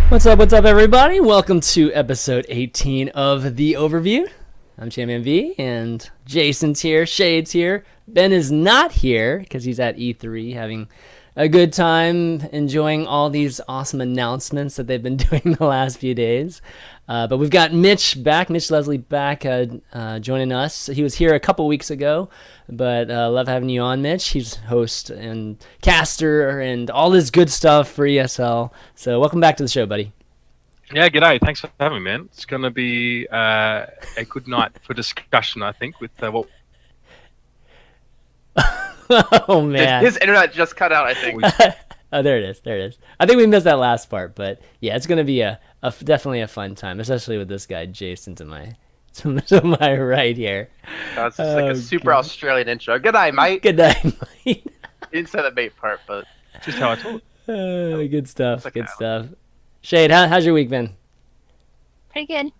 What's up, everybody? Welcome to episode 18 of the Overview. I'm ChanManV, and Jason's here, Shayed's here. Ben is not here because he's at E3 having a good time enjoying all these awesome announcements that they've been doing the last few days. But we've got Mitch back, Mitch Leslie back joining us. He was here a couple weeks ago, but love having you on, Mitch. He's host and caster and all this good stuff for ESL. So welcome back to the show, buddy. Yeah, g'day. Thanks for having me, man. It's going to be a good night for discussion, I think, with what... Oh, man. His internet just cut out, I think. Oh, there it is. I think we missed that last part, but yeah, it's going to be definitely a fun time, especially with this guy, Jason, to my right here. That's just like a super Australian intro. Good night, mate. Good night, mate. Didn't say the mate part, but just how I talk. Good stuff. Good stuff. Shayed, how's your week been? Pretty good.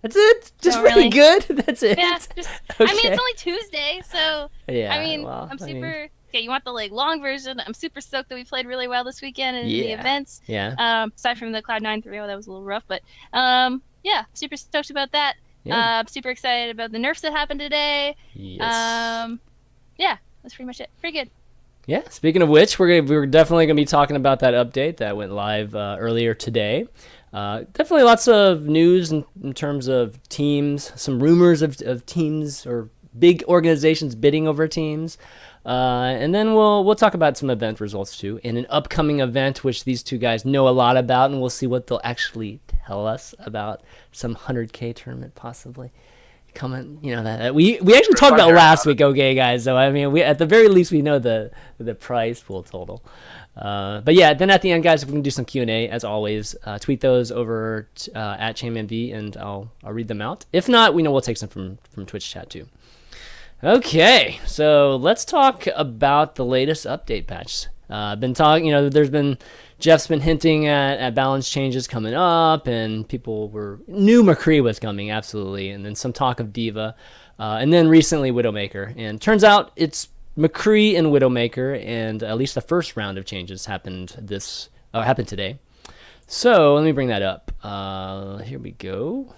That's it? Just really good? That's it? Yeah, okay. I mean, it's only Tuesday, so... Yeah, I mean, I'm super... Okay, you want the long version? I'm super stoked that we played really well this weekend in the events. Yeah. Aside from the Cloud9 3-0, that was a little rough, but yeah, super stoked about that. Yeah. Super excited about the Nerfs that happened today. Yes. Yeah, that's pretty much it. Pretty good. Yeah, speaking of which, we're definitely going to be talking about that update that went live earlier today. Definitely lots of news in terms of teams, some rumors of teams or big organizations bidding over teams. And then we'll talk about some event results too, and an upcoming event which these two guys know a lot about, and we'll see what they'll actually tell us about some 100K tournament possibly coming. You know that we actually talked about last week. Okay, guys. So I mean, we at the very least we know the prize pool total. But yeah, then at the end, guys, we can do some Q&A as always. Tweet those over at ChanManV, and I'll read them out. If not, we'll take some from Twitch chat too. Okay, so let's talk about the latest update patch. Been talking, Jeff's been hinting at balance changes coming up, and people knew McCree was coming, absolutely, and then some talk of Diva, and then recently Widowmaker, and turns out it's McCree and Widowmaker, and at least the first round of changes happened today. So let me bring that up. Here we go.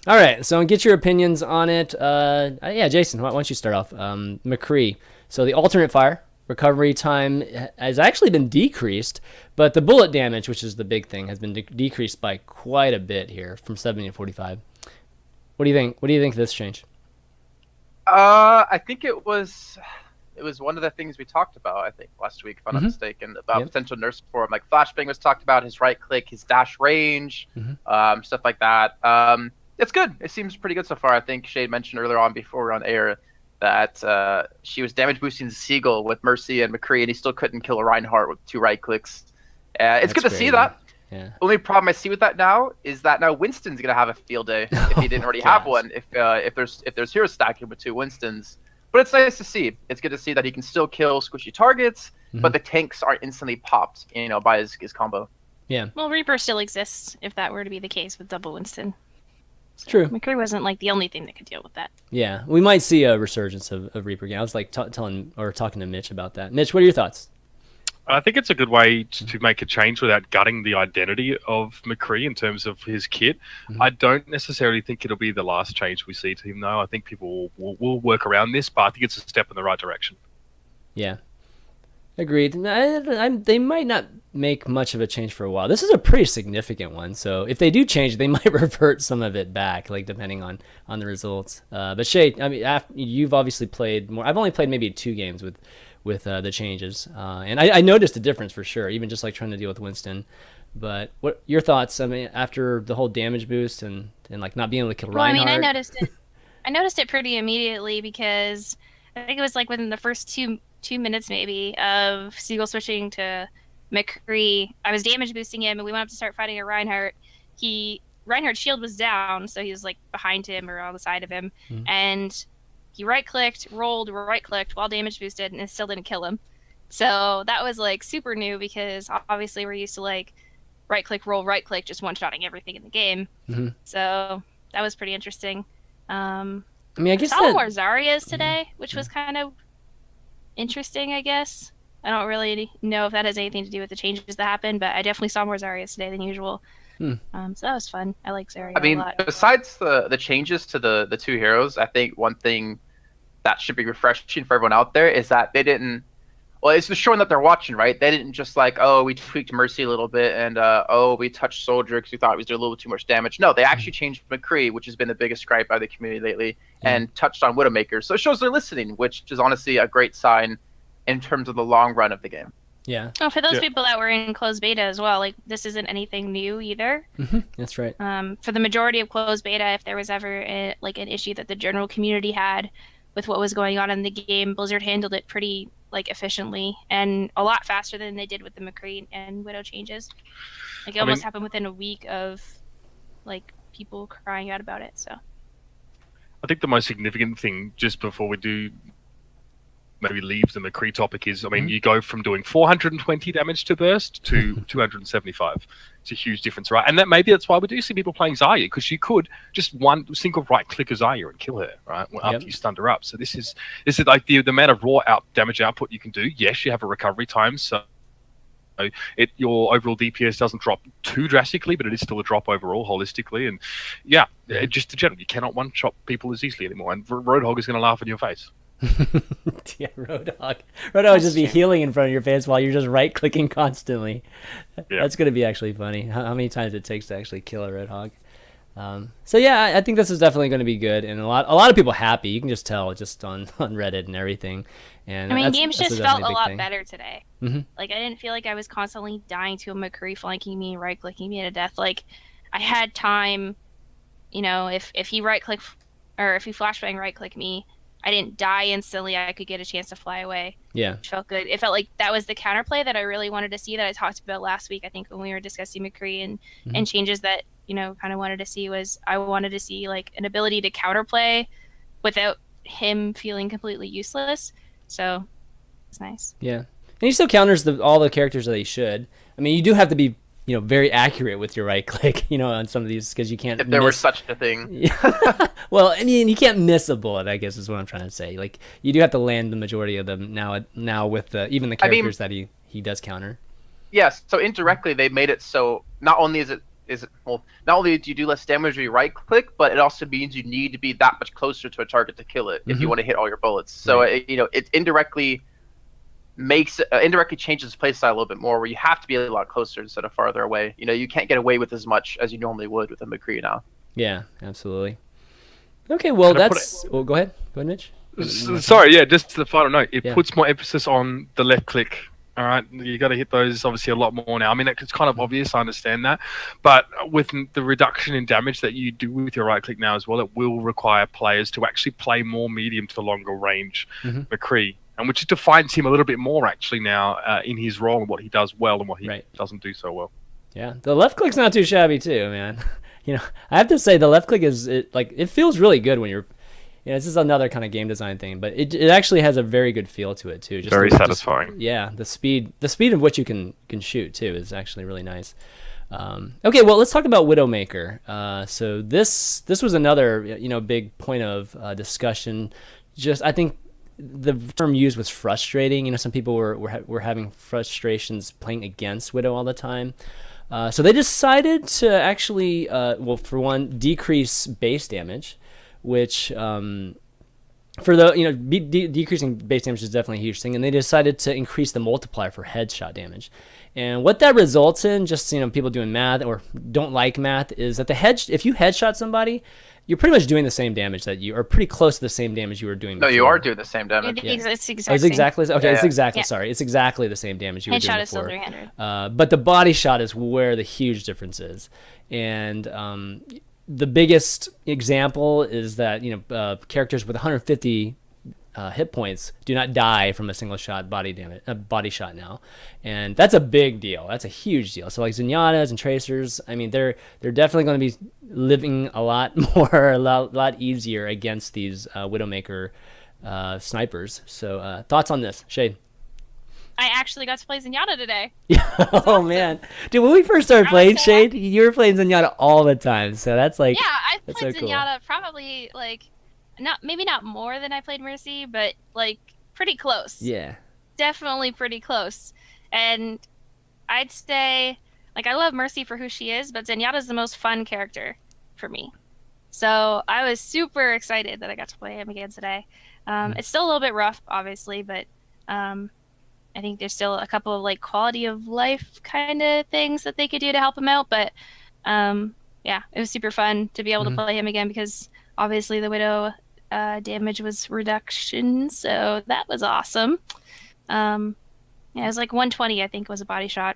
All right, so get your opinions on it. Yeah, Jason, why don't you start off? McCree. So the alternate fire recovery time has actually been decreased, but the bullet damage, which is the big thing, has been decreased by quite a bit here, from 70 to 45. What do you think? What do you think of this change? I think it was one of the things we talked about, I think, last week, if I'm not mistaken, about potential nerfs for him. Like flashbang was talked about, his right click, his dash range, stuff like that. It's good. It seems pretty good so far. I think Shayed mentioned earlier on before we were on air that she was damage boosting Seagull with Mercy and McCree, and he still couldn't kill a Reinhardt with 2 right clicks. It's good to see that. Yeah. Only problem I see with that now is that now Winston's gonna have a field day if he didn't already have one. If there's hero stacking with 2 Winstons, but it's nice to see. It's good to see that he can still kill squishy targets, but the tanks aren't instantly popped, by his combo. Yeah. Well, Reaper still exists if that were to be the case with double Winston. True. McCree wasn't the only thing that could deal with that. Yeah, we might see a resurgence of Reaper again. I was talking to Mitch about that. Mitch, what are your thoughts? I think it's a good way to make a change without gutting the identity of McCree in terms of his kit. I don't necessarily think it'll be the last change we see to him, though. I think people will work around this, but I think it's a step in the right direction. Yeah. Agreed. They might not make much of a change for a while. This is a pretty significant one, so if they do change, they might revert some of it back, depending on the results. But Shay, I mean, you've obviously played more. I've only played maybe 2 games with the changes, and I noticed a difference for sure, even just trying to deal with Winston. But what your thoughts? I mean, after the whole damage boost and not being able to kill Reinhardt. Well, I mean, I noticed it pretty immediately because I think it was within the first two minutes maybe of Seagull switching to McCree. I was damage boosting him, and we went up to start fighting a Reinhardt. Reinhardt's shield was down, so he was behind him or on the side of him, and he right-clicked, rolled, right-clicked while damage boosted, and it still didn't kill him. So that was super new because obviously we're used to right-click, roll, right-click, just one-shotting everything in the game. So that was pretty interesting. I mean, I guess I saw more Zaryas today, which was kind of interesting, I guess. I don't really know if that has anything to do with the changes that happened, but I definitely saw more Zaryas today than usual. So that was fun. I like Zarya a lot. Besides the changes to the two heroes, I think one thing that should be refreshing for everyone out there is that they didn't. Well, it's just showing that they're watching, right? They didn't just like, oh, we tweaked Mercy a little bit, and oh, we touched Soldier because we thought he was doing a little too much damage. No, they actually changed McCree, which has been the biggest gripe by the community lately, and touched on Widowmaker. So it shows they're listening, which is honestly a great sign in terms of the long run of the game. Yeah. Oh, for those people that were in closed beta as well, like this isn't anything new either. That's right. For the majority of closed beta, if there was ever an issue that the general community had with what was going on in the game, Blizzard handled it pretty efficiently and a lot faster than they did with the McCree and Widow changes. Like it almost happened within a week of people crying out about it. So I think the most significant thing, just before we do maybe leave the McCree topic, is you go from doing 420 damage to burst to 275. It's a huge difference, right? And that's why we do see people playing Zarya, because you could just one single right click a Zarya and kill her, right? After you stunned her up. So this is like the amount of raw damage output you can do. Yes, you have a recovery time, so your overall DPS doesn't drop too drastically, but it is still a drop overall holistically. And just in general, you cannot one-shot people as easily anymore. And Roadhog is going to laugh in your face. Yeah, Roadhog would just be healing in front of your face while you're just right-clicking constantly. That's going to be actually funny. How many times it takes to actually kill a Roadhog. So yeah, I think this is definitely going to be good, and a lot of people happy. You can just tell just on Reddit and everything. And games just felt a lot better today. Like I didn't feel like I was constantly dying to a McCree flanking me, right-clicking me to death. Like I had time, if he right-click or if he flashbang right-click me, I didn't die instantly. I could get a chance to fly away. Yeah. Which felt good. It felt like that was the counterplay that I really wanted to see, that I talked about last week, I think, when we were discussing McCree and changes that, kind of wanted to see was I wanted to see an ability to counterplay without him feeling completely useless. So it's nice. Yeah. And he still counters all the characters that he should. I mean, you do have to be very accurate with your right click, on some of these, because you can't. If there were such a thing. Well, I mean, you can't miss a bullet, I guess is what I'm trying to say. Like, you do have to land the majority of them now with even the characters that he does counter. Yes. So indirectly, they made it so not only not only do you do less damage when you right click, but it also means you need to be that much closer to a target to kill it if you want to hit all your bullets. So it indirectly changes the playstyle a little bit more, where you have to be a lot closer instead of farther away. You can't get away with as much as you normally would with a McCree now. Yeah, absolutely. Okay, well, go ahead, Mitch. Sorry, just the final note. It puts more emphasis on the left click. All right, you got to hit those obviously a lot more now. I mean, it's kind of obvious, I understand that, but with the reduction in damage that you do with your right click now as well, it will require players to actually play more medium to longer range McCree. And which defines him a little bit more actually now in his role and what he does well and what he doesn't do so well. Yeah, the left click's not too shabby too, man. I have to say the left click it feels really good when you're. This is another kind of game design thing, but it actually has a very good feel to it too. Very satisfying. The speed of which you can shoot too is actually really nice. Okay, well, let's talk about Widowmaker. So this was another big point of discussion. I think the term used was frustrating. Some people were having frustrations playing against Widow all the time. So they decided to actually, for one, decrease base damage, which for the decreasing base damage is definitely a huge thing. And they decided to increase the multiplier for headshot damage. And what that results in, just people doing math or don't like math, is that if you headshot somebody, you're pretty much doing the same damage that you are pretty close to the same damage you were doing before. No, you are doing the same damage. It's exactly sorry. It's exactly the same damage you were doing before. Headshot is still 300. But the body shot is where the huge difference is. And the biggest example is that characters with 150 hit points do not die from a single shot body shot now, and that's a big deal. That's a huge deal. So like Zenyatta's and Tracers, I mean, they're definitely going to be living a lot more, a lot easier against these Widowmaker snipers. So thoughts on this, Shayed? I actually got to play Zenyatta today. Oh man, dude! When we first started playing Shayed, you were playing Zenyatta all the time. So that's like I've played Zenyatta probably maybe not more than I played Mercy, but pretty close. Yeah. definitely pretty close. And I'd say, like, I love Mercy for who she is, but Zenyatta's the most fun character for me. So I was super excited that I got to play him again today. It's still a little bit rough, obviously, but I think there's still a couple of like quality of life kind of things that they could do to help him out. But yeah, it was super fun to be able to play him again because obviously the Widow damage was reduction, so that was awesome. Yeah, it was like 120, I think, was a body shot.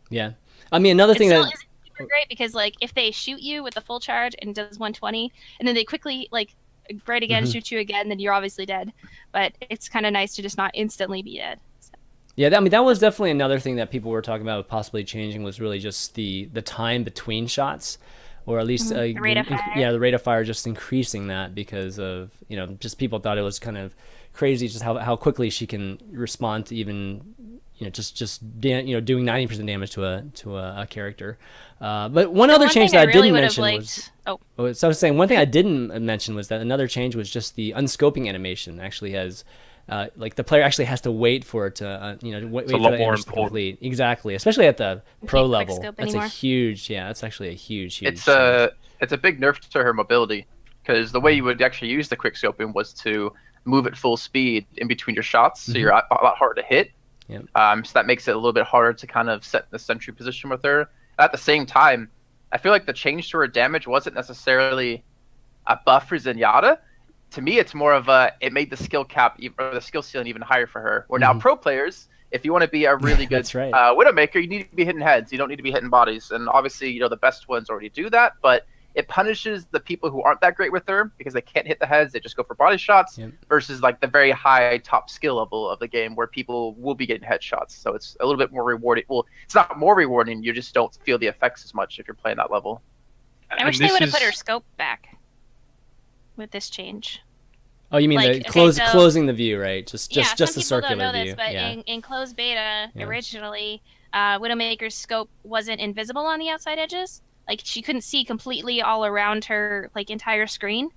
Yeah, I mean another thing that isn't super great because like if they shoot you with a full charge and it does 120, and then they quickly like right again shoot you again, then you're obviously dead. But it's kind of nice to just not instantly be dead. So. Yeah, I mean that was definitely another thing that people were talking about possibly changing was really just the time between shots, or at least the rate of fire. the rate of fire, just increasing that because of just people thought it was kind of crazy just how quickly she can respond to even doing 90% damage to a character. But one other change that I didn't mention was so I was saying one thing I didn't mention was that another change was just the unscoping animation actually has. Like the player actually has to wait for it to, wait for the image to complete. Exactly, especially at the pro level. That's a huge, that's actually a huge. It's a big nerf to her mobility because the way you would actually use the quick scoping was to move at full speed in between your shots, so you're a lot harder to hit. Yep. So that makes it a little bit harder to kind of set the sentry position with her. At the same time, I feel like the change to her damage wasn't necessarily a buff for Zenyatta. To me, it's more of it made the skill cap or the skill ceiling even higher for her. Where now pro players, if you want to be a really good Widowmaker, you need to be hitting heads. You don't need to be hitting bodies. And obviously, the best ones already do that. But it punishes the people who aren't that great with her because they can't hit the heads. They just go for body shots versus like the very high top skill level of the game where people will be getting headshots. So it's a little bit more rewarding. Well, it's not more rewarding. You just don't feel the effects as much if you're playing that level. I wish they would have put her scope back with this change. Oh, you mean like, closing the view, right? Just the circular don't know view. This, but in closed beta originally, Widowmaker's scope wasn't invisible on the outside edges. Like she couldn't see completely all around her like entire screen.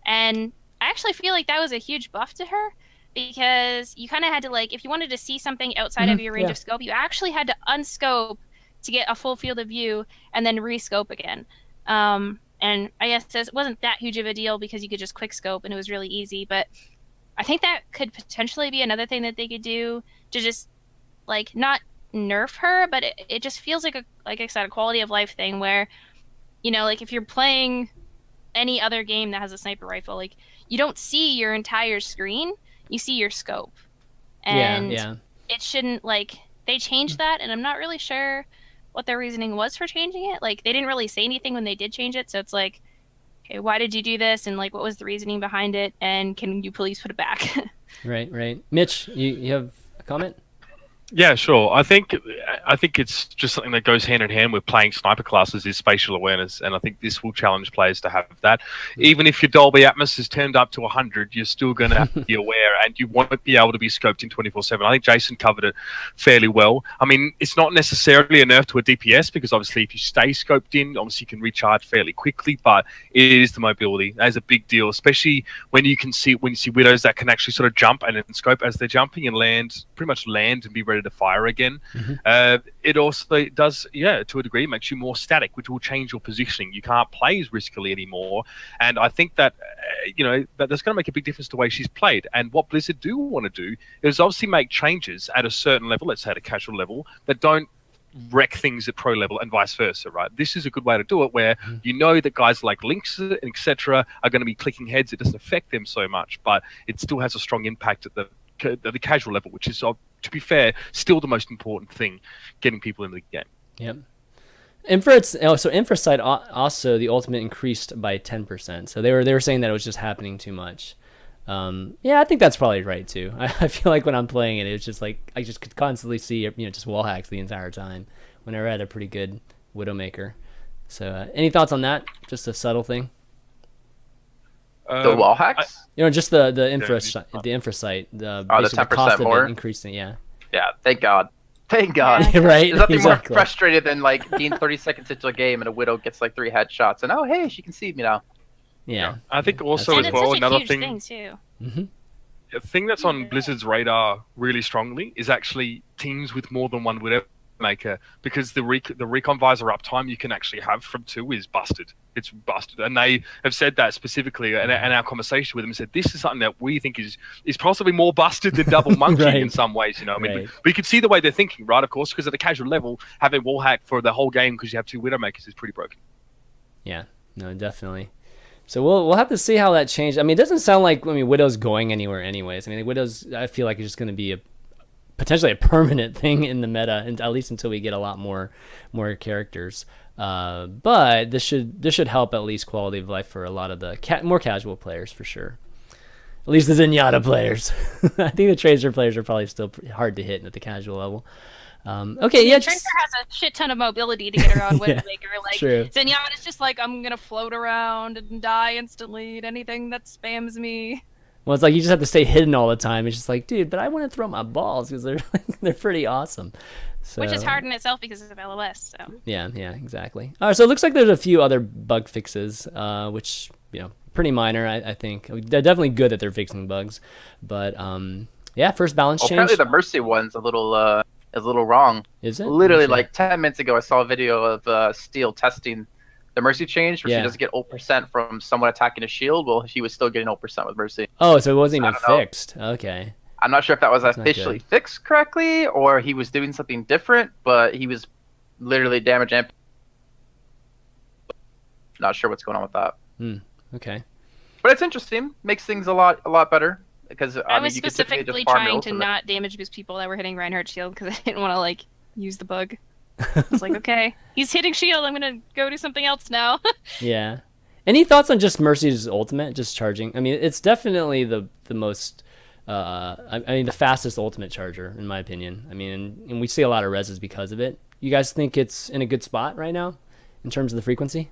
And I actually feel like that was a huge buff to her because you kind of had to like if you wanted to see something outside of your range of scope, you actually had to unscope to get a full field of view and then rescope again. And I guess this wasn't that huge of a deal because you could just quick scope and it was really easy. But I think that could potentially be another thing that they could do to just like not nerf her, but it just feels like like I said, a quality of life thing where, like if you're playing any other game that has a sniper rifle, like you don't see your entire screen, you see your scope. And it shouldn't they changed that and I'm not really sure what their reasoning was for changing it. Like they didn't really say anything when they did change it, so it's like, okay, why did you do this and like what was the reasoning behind it and can you please put it back? Right. Mitch, you have a comment? Yeah, sure. I think it's just something that goes hand in hand with playing sniper classes is spatial awareness, and I think this will challenge players to have that. Even if your Dolby Atmos is turned up to 100, you're still going to have to be aware, and you won't be able to be scoped in 24/7. I think Jason covered it fairly well. I mean, it's not necessarily a nerf to a DPS because obviously if you stay scoped in, obviously you can recharge fairly quickly, but it is the mobility. That is a big deal, especially when you see widows that can actually sort of jump and then scope as they're jumping and pretty much land and be ready to fire again. It also does, to a degree, makes you more static, which will change your positioning. You can't play as riskily anymore, and I think that that's going to make a big difference to the way she's played. And what Blizzard do want to do is obviously make changes at a certain level, let's say at a casual level, that don't wreck things at pro level and vice versa, right? This is a good way to do it where that guys like Lynx and etc. are going to be clicking heads. It doesn't affect them so much, but it still has a strong impact at the casual level, which is, to be fair, still the most important thing, getting people into the game. Yep. Infra side also the ultimate increased by 10%. So they were saying that it was just happening too much. I think that's probably right too. I feel like when I'm playing it, it's just like I just could constantly see just wall hacks the entire time whenever I had a pretty good Widowmaker. So any thoughts on that? Just a subtle thing. The wall hacks? Just the infra site, the 10% more increasing. Yeah, thank God. Thank God. Right. There's nothing more frustrated than being 30 seconds into a game and a widow gets 3 headshots and hey, she can see me now. Yeah. I think also as well another thing too. The thing that's on Blizzard's radar really strongly is actually teams with more than one Widowmaker, because the recon visor uptime you can actually have from 2 is busted. It's busted, and they have said that specifically. And our conversation with them said this is something that we think is possibly more busted than Double Monkey Right. in some ways. You know, I mean, Right. we could see the way they're thinking, right? Of course, because at a casual level, having wall hack for the whole game because you have 2 Widowmakers is pretty broken. Yeah, no, definitely. So we'll have to see how that changes. I mean, it doesn't sound like Widow's going anywhere anyways. I mean, Widow's, I feel like, is just going to be potentially a permanent thing in the meta, and at least until we get a lot more characters. But this should help at least quality of life for a lot of the more casual players for sure. At least the Zenyatta players. I think the Tracer players are probably still hard to hit at the casual level. Okay, yeah. Tracer has a shit ton of mobility to get around Yeah, Widowmaker. Like true. Zenyatta is just like, I'm gonna float around and die instantly at anything that spams me. Well, it's like you just have to stay hidden all the time. It's just like, dude, but I want to throw my balls because they're pretty awesome. So, Which is hard in itself because of LOS. So Yeah, exactly. All right, so it looks like there's a few other bug fixes, which pretty minor. I think they're definitely good that they're fixing bugs, but yeah, first balance change. Apparently the Mercy one's a little wrong. Is it? Literally, Okay. like 10 minutes ago, I saw a video of Steel testing the Mercy change, where Yeah. she doesn't get 0% from someone attacking a shield. Well, she was still getting 0% with Mercy. Oh, so it wasn't even I don't know. fixed. Okay. I'm not sure if that was That's not officially good. fixed correctly, or he was doing something different, but he was literally damage amp. Not sure what's going on with that. Okay. But it's interesting. Makes things a lot better. Because I was you could typically specifically just farm your trying to ultimate. not damage boost people that were hitting Reinhardt's shield because I didn't want to like use the bug. I was like, okay, he's hitting shield. I'm gonna go do something else now. Yeah. Any thoughts on just Mercy's ultimate, just charging? I mean, it's definitely the most, I mean, the fastest ultimate charger, in my opinion. I mean, and we see a lot of reses because of it. You guys think it's in a good spot right now in terms of the frequency?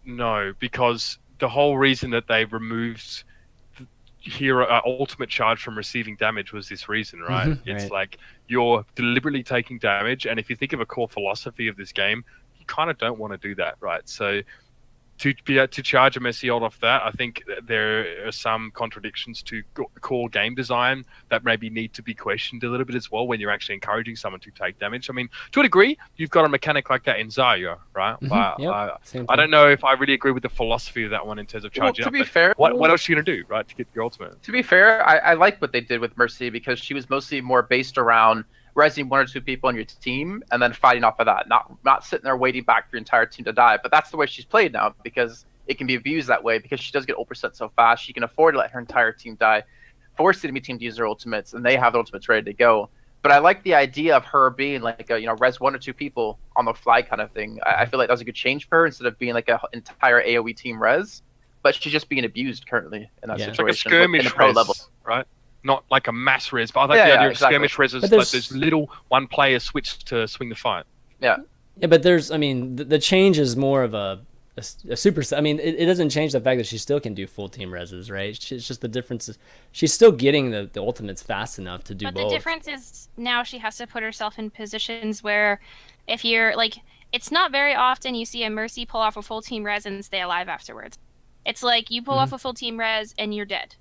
No, because the whole reason that they removed hero ultimate charge from receiving damage was this reason, right? It's Right. like you're deliberately taking damage, and if you think of a core philosophy of this game, you kind of don't want to do that, right? So to be able to charge a Messi ult off that, I think there are some contradictions to core game design that maybe need to be questioned a little bit as well when you're actually encouraging someone to take damage. I mean, to a degree, you've got a mechanic like that in Zarya, right? But Yep. Same I thing. don't know if I really agree with the philosophy of that one in terms of Well, charging to up. be but fair, what else are you going to do, right, to get your ultimate? To be fair, I like what they did with Mercy because she was mostly more based around resing 1 or 2 people on your team and then fighting off of that, not sitting there waiting back for your entire team to die. But that's the way she's played now because it can be abused that way because she does get 0% so fast. She can afford to let her entire team die, force the enemy team to use their ultimates, and they have the ultimates ready to go. But I like the idea of her being like a, res 1 or 2 people on the fly kind of thing. I feel like that was a good change for her instead of being like an entire AoE team res. But she's just being abused currently in that Yeah. It's like a situation. in skirmish the pro res, level. right? Not like a mass res, but I like Yeah, the yeah, idea of exactly. skirmish res But is like there's- there's little one player switch to swing the fight. Yeah. Yeah, but there's, I mean, the change is more of a super. I mean, it doesn't change the fact that she still can do full team reses, right? It's just the difference is she's still getting the ultimates fast enough to do But both. the difference is now she has to put herself in positions where if you're like, it's not very often you see a Mercy pull off a full team res and stay alive afterwards. It's like you pull off a full team res and you're dead.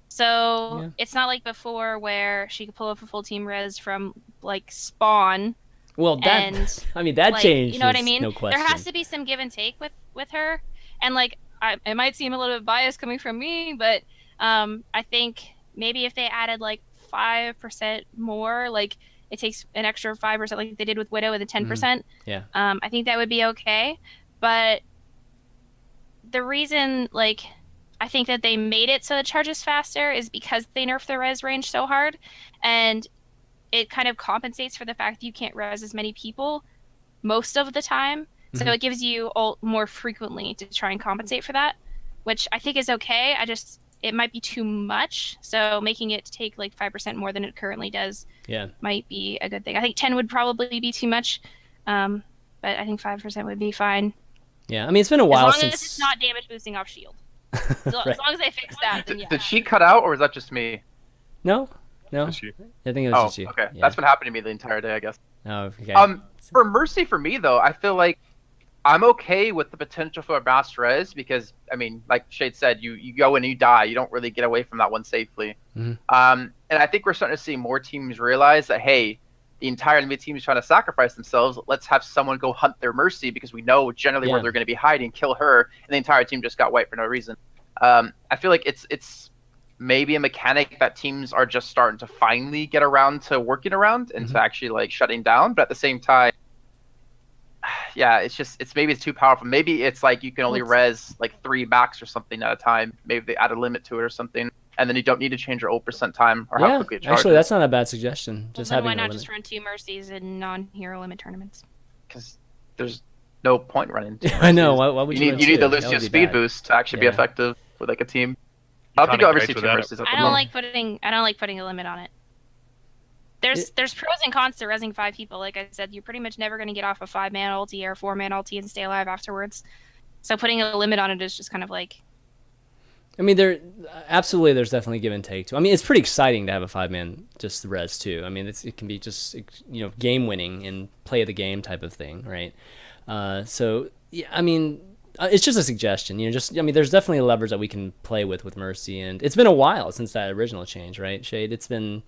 So Yeah. it's not like before where she could pull off a full team res from like spawn. Well, that And, I mean that like, changed. you know what I mean? No question. There has to be some give and take with her. And like it might seem a little bit biased coming from me, but I think maybe if they added like 5% more, like it takes an extra 5% like they did with Widow with the 10%. Yeah. I think that would be okay. But the reason like I think that they made it so it charges faster is because they nerfed the res range so hard, and it kind of compensates for the fact that you can't res as many people most of the time. So it gives you ult more frequently to try and compensate for that, which I think is okay. It might be too much. So making it take like 5% more than it currently does Yeah. might be a good thing. I think 10 would probably be too much, but I think 5% would be fine. Yeah. I mean, it's been a while as long since. as it's not damage boosting off shield. As long Right. as they fix that, then yeah. Did she cut out, or was that just me? No. That's you. I think it was Oh, just you. okay. Yeah. That's been happening to me the entire day, I guess. Oh, okay. For Mercy, for me though, I feel like I'm okay with the potential for a mass res because, I mean, like Shayed said, you go and you die. You don't really get away from that one safely. And I think we're starting to see more teams realize that, hey, the entire enemy team is trying to sacrifice themselves. Let's have someone go hunt their Mercy because we know generally where they're going to be hiding, kill her, and the entire team just got wiped for no reason. I feel like it's maybe a mechanic that teams are just starting to finally get around to working around and to actually like shutting down. But at the same time, yeah, it's maybe it's too powerful. Maybe it's like you can only res like 3 max or something at a time. Maybe they add a limit to it or something, and then you don't need to change your ult % time or how quickly it charges. Actually, that's not a bad suggestion. Just having why not just run 2 Mercies in non-hero limit tournaments? Because there's no point running 2 I know. Why would you? You need the Lucio speed boost to actually be effective with like a team. I don't think I'll ever see 2 Mercies. I don't like putting a limit on it. There's pros and cons to resing 5 people. Like I said, you're pretty much never going to get off a 5-man ulti or a 4-man ulti and stay alive afterwards. So putting a limit on it is just kind of like... I mean, there's definitely give and take too. I mean, it's pretty exciting to have a 5-man just res too. I mean, it can be just, you know, game winning and play of the game type of thing, right? So yeah, I mean, it's just a suggestion. You know, I mean, there's definitely levers that we can play with Mercy, and it's been a while since that original change, right, Shayed? It's been,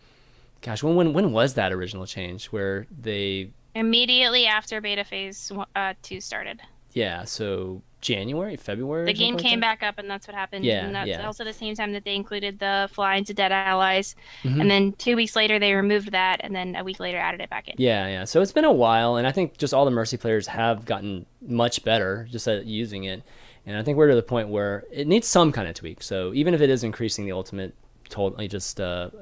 gosh, when was that original change where they... Immediately after beta phase 2 started. Yeah, so January, February? The game came back up, and that's what happened. Yeah, and that's also the same time that they included the fly into dead allies. And then 2 weeks later, they removed that, and then a week later added it back in. Yeah. So it's been a while, and I think just all the Mercy players have gotten much better just at using it. And I think we're to the point where it needs some kind of tweak. So even if it is increasing the ultimate totally just a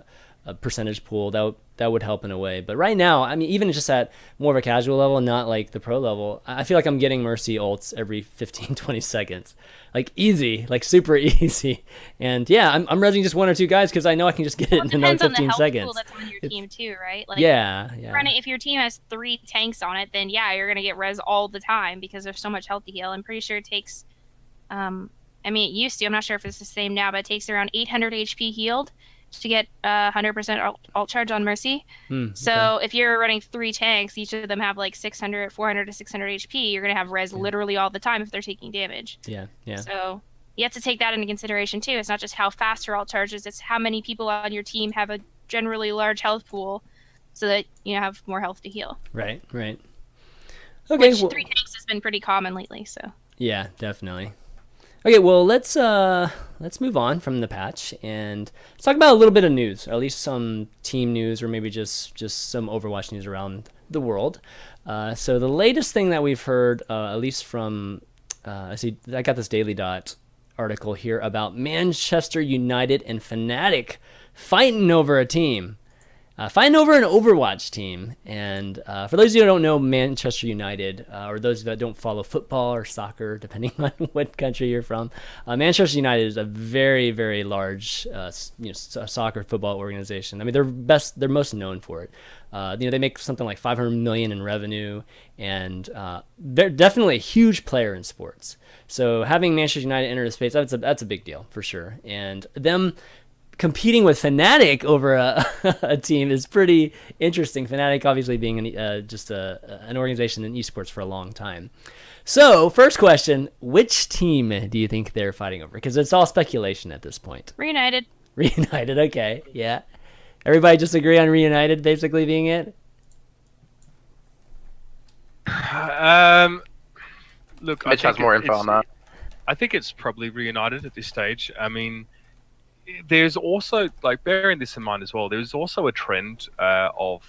percentage pool, that would help in a way. But right now, I mean, even just at more of a casual level and not like the pro level, I feel like I'm getting Mercy ults every 15-20 seconds, like easy, like super easy. And yeah, I'm resing just 1 or 2 guys because I know I can just get it in another 15 seconds. Pool that's on your team too, right? Like, if your team has 3 tanks on it, then yeah, you're gonna get res all the time because there's so much health to heal. I'm pretty sure it takes, I mean, it used to. I'm not sure if it's the same now, but it takes around 800 HP healed to get 100% ult charge on Mercy. So if you're running 3 tanks, each of them have like 400 to 600 HP, you're going to have res literally all the time if they're taking damage. Yeah. So you have to take that into consideration too. It's not just how fast your ult charges, it's how many people on your team have a generally large health pool so that you have more health to heal. Right. Okay. Which 3 tanks has been pretty common lately, so. Yeah, definitely. Okay, well, let's move on from the patch and let's talk about a little bit of news, or at least some team news, or maybe just some Overwatch news around the world. So the latest thing that we've heard, at least from, I got this Daily Dot article here about Manchester United and Fnatic fighting over a team. Fighting over an Overwatch team. And for those of you who don't know Manchester United, or those that don't follow football or soccer, depending on what country you're from, Manchester United is a very, very large soccer football organization. I mean, they're most known for it. They make something like $500 million in revenue, and they're definitely a huge player in sports. So having Manchester United enter the space, that's a big deal for sure. And them competing with Fnatic over a team is pretty interesting. Fnatic obviously being an organization in esports for a long time. So first question, which team do you think they're fighting over? Because it's all speculation at this point. Reunited, okay, yeah. Everybody just agree on Reunited basically being it? Look, Mitch has more info on that. I think it's probably Reunited at this stage. I mean, there's also, like, bearing this in mind as well, there's also a trend of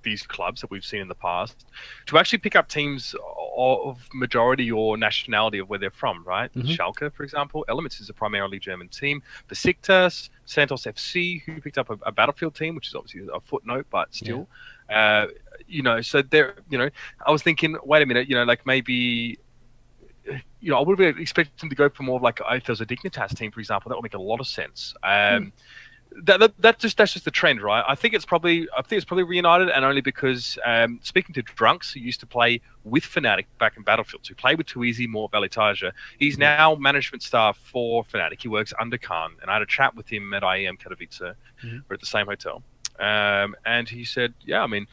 these clubs that we've seen in the past to actually pick up teams of majority or nationality of where they're from, right? Schalke, for example. Elements is a primarily German team. Besiktas, Santos FC, who picked up a Battlefield team, which is obviously a footnote, but still. So there, I was thinking, wait a minute, like maybe... I would have expected them to go for more of like, if there's a Dignitas team, for example, that would make a lot of sense. That's just the trend, right? I think it's probably Reunited, and only because speaking to Drunks, who used to play with Fnatic back in Battlefields, who played with Too Easy, more Valitaja, he's now management staff for Fnatic. He works under Khan, and I had a chat with him at IEM Katowice. We're at the same hotel, and he said, yeah, I mean,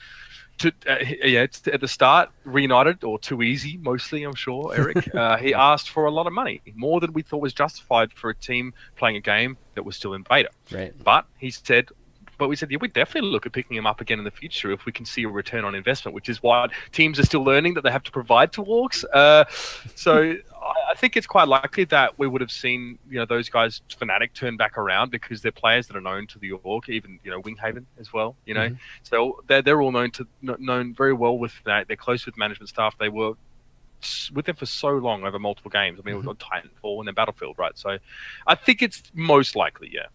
It's at the start, Reunited, or Too Easy, mostly, I'm sure, Eric. He asked for a lot of money, more than we thought was justified for a team playing a game that was still in beta. Right. But we said, yeah, we definitely look at picking him up again in the future if we can see a return on investment, which is what teams are still learning that they have to provide to Orcs. So I think it's quite likely that we would have seen, those guys, Fnatic, turn back around because they're players that are known to the Orc, even, Winghaven as well, Mm-hmm. So they're all known very well with Fnatic. They're close with management staff. They were with them for so long over multiple games. I mean, we've got Titanfall and then Battlefield, right? So I think it's most likely, yeah.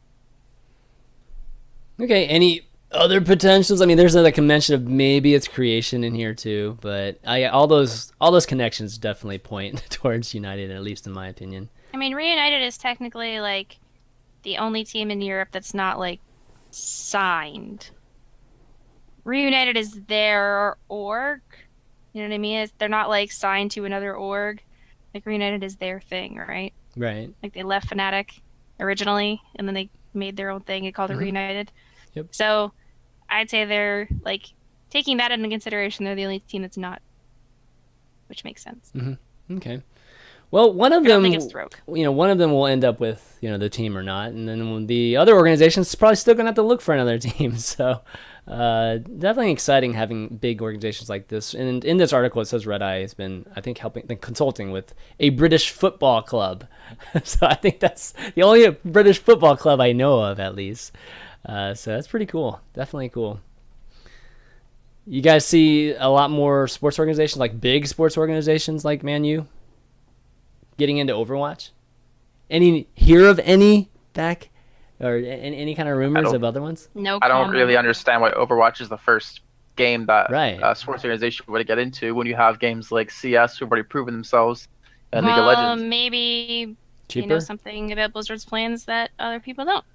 Okay, any other potentials? I mean, there's like a mention of maybe it's creation in here too, but all those connections definitely point towards United, at least in my opinion. I mean, Reunited is technically like the only team in Europe that's not like signed. Reunited is their org. You know what I mean? They're not like signed to another org. Like Reunited is their thing, right? Right. Like they left Fnatic originally, and then they made their own thing and called it Reunited. Yep. So I'd say they're like taking that into consideration. They're the only team that's not, which makes sense. Mm-hmm. Okay. Well, one of I don't them, think it's Rogue. One of them will end up with the team or not, and then the other organization's probably still gonna have to look for another team. So definitely exciting having big organizations like this. And in this article, it says Red Eye has been, I think, consulting with a British football club. So I think that's the only British football club I know of, at least. So that's pretty cool. Definitely cool. You guys see a lot more sports organizations, like big sports organizations like ManU, getting into Overwatch? Hear of any back, or any kind of rumors of other ones? No I don't comment. really understand why Overwatch is the first game that Right. a sports organization would get into when you have games like CS who've already proven themselves and League of Legends. Maybe Cheaper? you know something about Blizzard's plans that other people don't.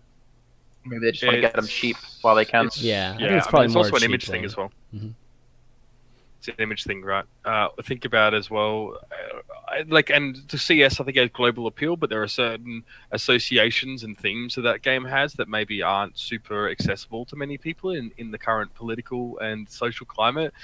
Maybe they just want to get them cheap while they can. Yeah, I think Yeah, it's probably it's more also an cheap image thing than- as well. Mhm. It's an image thing, right? Think about as well, and to CS, I think has global appeal, but there are certain associations and themes that that game has that maybe aren't super accessible to many people in the current political and social climate.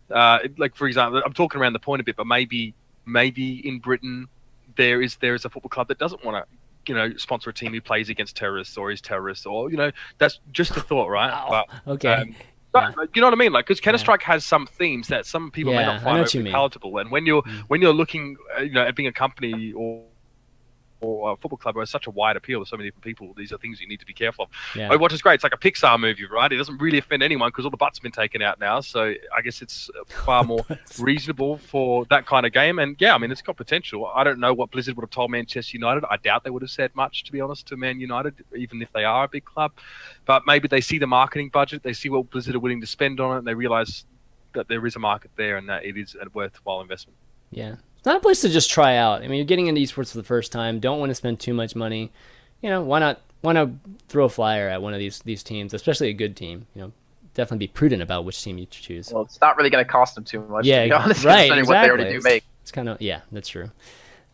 Like, for example, I'm talking around the point a bit, but maybe in Britain there is a football club that doesn't want to sponsor a team who plays against terrorists or is terrorists, or that's just a thought, right? Wow. But, Okay. but you know what I mean? Like, because Counter-Strike has some themes that some people may Yeah, not I know find what you overly mean. palatable, and when you're looking, at being a company or a football club who has such a wide appeal to so many different people, these are things you need to be careful of. Yeah. Overwatch is great. It's like a Pixar movie, right? It doesn't really offend anyone because all the butts have been taken out now. So I guess it's far more reasonable for that kind of game. And yeah, I mean, it's got potential. I don't know what Blizzard would have told Manchester United. I doubt they would have said much, to be honest, to Man United, even if they are a big club. But maybe they see the marketing budget, they see what Blizzard are willing to spend on it, and they realize that there is a market there and that it is a worthwhile investment. Yeah. It's not a place to just try out. I mean, you're getting into esports for the first time. Don't want to spend too much money. Why not throw a flyer at one of these teams, especially a good team? Definitely be prudent about which team you choose. Well, it's not really going to cost them too much, Yeah, to be honest, right, considering what they already do make. It's kind of, yeah, that's true.